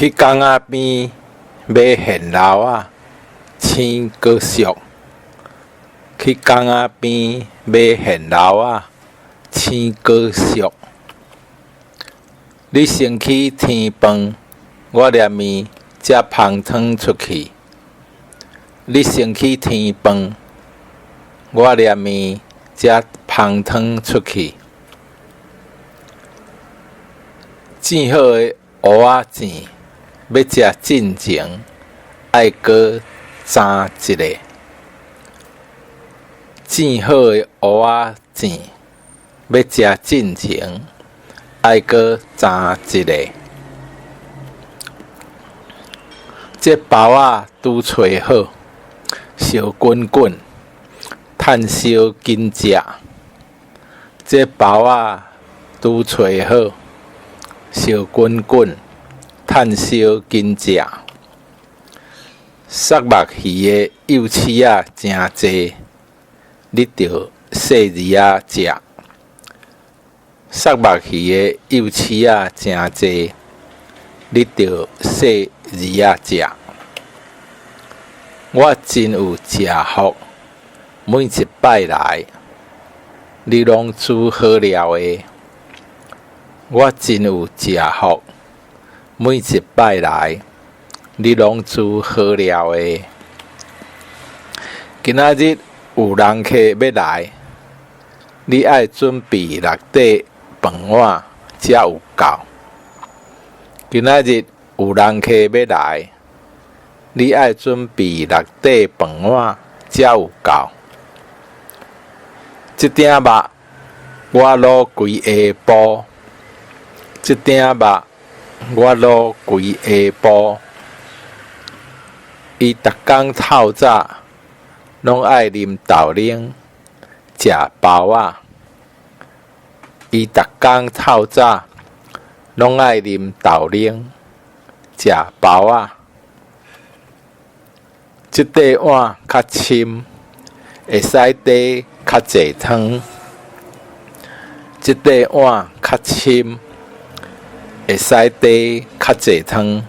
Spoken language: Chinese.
去港仔边买现捞仔，青果俗。去港仔边买现捞仔，青果俗。你先去添饭，我念伊才芳汤出去。你先去添饭，我念伊才芳汤出去。煎好的蚵仔煎，要食进前，爱搁炸一个。煎好的蚵仔煎，要食进前，爱搁炸一个。这包仔拄找好，烧滚滚，趁烧紧食。这包仔拄找好，烧滚滚，趁烧紧食。虱目鱼的幼刺仔真济，你着细字仔食。虱目鱼的幼刺仔真济，你着细字仔食。我真有食福，每一摆来，你拢煮好料的。我真有食福，每一摆来，你拢煮好料的。今仔日有人客要来，你爱准备6块饭碗才有够。今仔日有人客要来，你爱准备6块饭碗才有够。这鼎肉我卤规下晡，这鼎肉我卤规下晡。伊逐工透早拢爱啉豆奶，食包仔。伊逐工透早拢爱啉豆奶，食包仔。这块碗较深，会使滴较济汤。这块碗较深，会使滴较济汤。